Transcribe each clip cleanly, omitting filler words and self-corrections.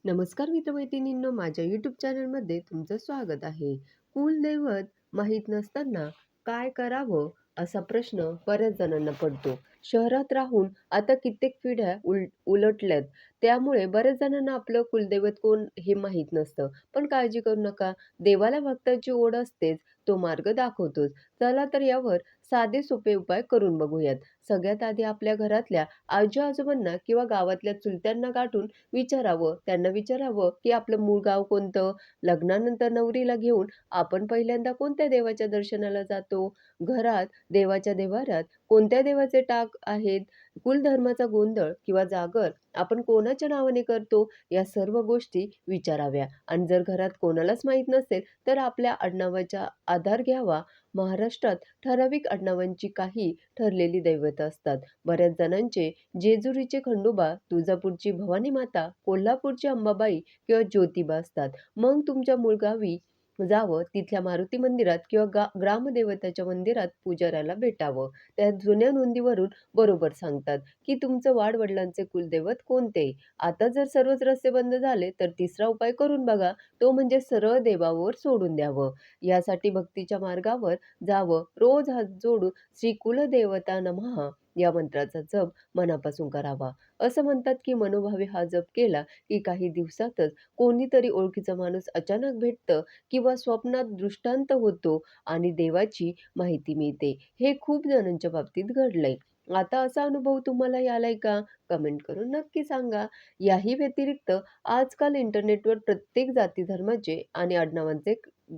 नमस्कार मित्रमैत्रिणींनो, माझ्या यूट्यूब चॅनलमध्ये तुमचं स्वागत आहे. कुलदैवत माहीत नसताना काय करावं असा प्रश्न बऱ्याच जणांना पडतो. शहरात राहून आता कित्येक पिढ्या उलटल्यात. त्यामुळे बऱ्याच जणांना आपलं कुलदैवत कोण हे माहीत नसतं. पण काळजी करू नका, देवाला भक्ताची ओढ असतेच, तो मार्ग दाखवतोच. चला तर यावर साधे सोपे उपाय करून बघूयात. सगळ्यात आधी आपल्या घरातल्या आजी-आजोबांना किंवा गावातल्या चुलत्यांना गाठून त्यांना विचारावं, की आपलं मूळ गाव कोणतं? लग्नानंतर नवरीला घेऊन आपण पहिल्यांदा कोणत्या देवाच्या दर्शनाला जातो? घरात देवाच्या देव्हाऱ्यात कोणत्या देवाचे टाक आहेत? कुलधर्माचा गोंधळ किंवा जागर आपण कोणाच्या नावाने करतो? या सर्व गोष्टी विचाराव्या आणि जर घरात कोणालाच माहीत नसेल, तर आपल्या आडनावाचा आधार घ्यावा. महाराष्ट्रात ठराविक आडनावांची काही ठरलेली दैवतं असतात. बऱ्याच जणांचे जेजुरीचे खंडोबा, तुळजापूरची भवानी माता, कोल्हापूरची अंबाबाई किंवा ज्योतिबा असतात. मग तुमच्या मूळ गावी जावं, तिथल्या मारुती मंदिरात किंवा ग्रामदेवताच्या मंदिरात पुजाऱ्याला भेटावं. त्या जुन्या नोंदीवरून बरोबर सांगतात, की तुमचं वाडवडिलांचे कुलदैवत कोणते. आता जर सर्वच रस्ते बंद झाले, तर तिसरा उपाय करून बघा. तो म्हणजे सरळ देवावर सोडून द्यावं. यासाठी भक्तीच्या मार्गावर जावं. रोज हात जोडून श्री कुलदेवता नमः या मंत्राचा जप मनापासून करावा. असं म्हणतात, की मनोभावे हा जप केला, की काही दिवसातच कोणीतरी ओळखीचा माणूस अचानक भेटतं किंवा स्वप्नात दृष्टांत होतो आणि देवाची माहिती मिळते. हे खूप जणांच्या बाबतीत घडलंय. आता असा अनुभव तुम्हालाही आलाय का? कमेंट करून नक्की सांगा. याही व्यतिरिक्त आजकाल इंटरनेटवर प्रत्येक जाती धर्माचे आणि आडनावांचे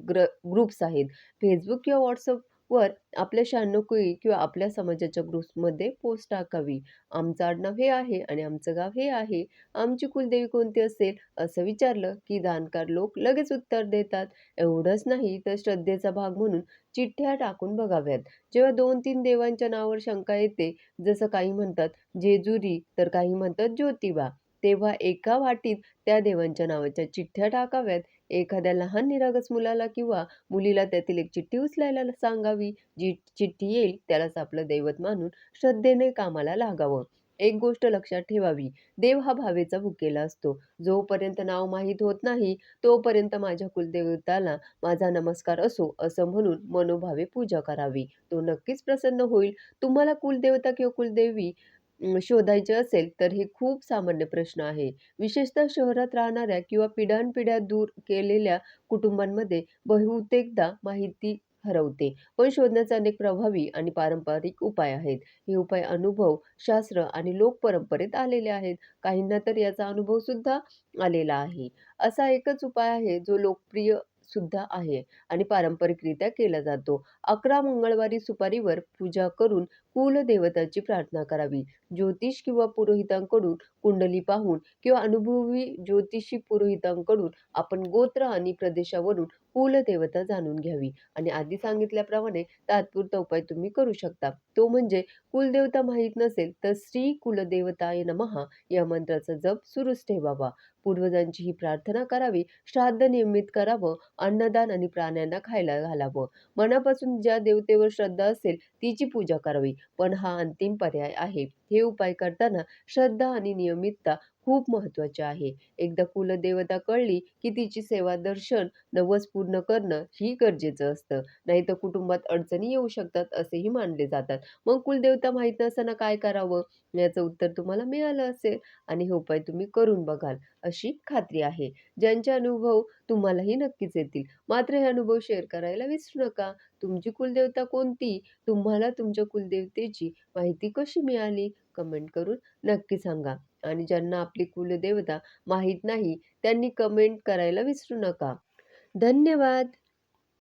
ग्रुप्स आहेत. Facebook किंवा WhatsAppवर आपल्या शहाणुकी किंवा आपल्या समाजाच्या ग्रुप्समध्ये पोस्ट टाकावी. आमचं आडनाव हे आहे आणि आमचं गाव हे आहे. आमची कुलदेवी कोणती असेल? असं विचारलं, की जाणकार लोक लगेच उत्तर देतात. एवढंच नाही तर श्रद्धेचा भाग म्हणून चिठ्ठ्या टाकून बघाव्यात. जेव्हा 2-3 देवांच्या नावावर शंका येते, जसं काही म्हणतात जेजुरी तर काही म्हणतात ज्योतिबा, तेव्हा एका वाटीत त्या देवांच्या नावाच्या चिठ्ठ्या टाकाव्यात. एखाद्या लहान निरागस मुलाला किंवा मुलीला त्यातील एक चिठ्ठी उचलायला सांगावी. जी चिठ्ठी येईल त्यालाच आपलं दैवत मानून श्रद्धेने कामाला लागावं. एक गोष्ट लक्षात ठेवावी, देव हा भावेचा भुकेला असतो. जोपर्यंत नाव माहीत होत नाही, तोपर्यंत माझ्या कुलदेवताला माझा नमस्कार असो, असं म्हणून मनोभावे पूजा करावी. तो नक्कीच प्रसन्न होईल. तुम्हाला कुलदेवता किंवा कुलदेवी शोधायचे असेल, तर हे खूप सामान्य प्रश्न आहे. विशेषतः शहरात राहणाऱ्या किंवा पिढ्यानपिढ्या दूर गेलेल्या कुटुंबांमध्ये बहुतेकदा माहिती हरवते. पण शोधण्याचे अनेक प्रभावी आणि पारंपरिक उपाय आहेत. हे उपाय अनुभव, शास्त्र आणि लोकपरंपरेत आलेले आहेत. काहींना तर याचा अनुभव सुद्धा आलेला आहे. असा एकच उपाय आहे जो लोकप्रिय सुद्धा आहे आणि पारंपरिकरित्या केला जातो. 11 मंगळवारी सुपारीवर पूजा करून कुलदेवताची प्रार्थना करावी. ज्योतिष किंवा पुरोहितांकडून कुंडली पाहून किंवा अनुभवी ज्योतिषी पुरोहितांकडून आपण गोत्र आणि प्रदेशावरून कुलदेवता जाणून घ्यावी आणि आधी सांगितल्याप्रमाणे तात्पुरता उपाय तुम्ही करू शकता. तो म्हणजे कुलदेवता माहीत नसेल तर श्री कुलदेवताय नमः या मंत्राचा जप सुरूच ठेवावा. पूर्वजांची ही प्रार्थना करावी, श्राद्ध नियमित करावं, अन्नदान आणि प्राण्यांना खायला घालावं. मनापासून ज्या देवतेवर श्रद्धा असेल तिची पूजा करावी. पण हा अंतिम पर्याय आहे. हे उपाय करताना श्रद्धा आणि नियमितता खूप महत्त्वाची आहे. एकदा कुलदेवता कळली, की तिची सेवा, दर्शन, नवस पूर्ण करणं ही गरजेचं असतं. नाहीतर कुटुंबात अडचणी येऊ शकतात असेही मानले जातात. मग कुलदेवता माहीत नसताना काय करावं? याचं उत्तर तुम्हाला मिळालं असेल आणि हे उपाय तुम्ही करून बघाल अशी खात्री आहे. ज्यांचे अनुभव तुम्हालाही नक्कीच येतील. मात्र हे अनुभव शेअर करायला विसरू नका. तुमची कुलदेवता कोणती? तुम्हाला तुमच्या कुलदेवतेची माहिती कशी मिळाली? कमेंट करून नक्की सांगा. आणि ज्यांना आपली कुलदेवता माहीत नाही, त्यांनी कमेंट करायला विसरू नका. धन्यवाद.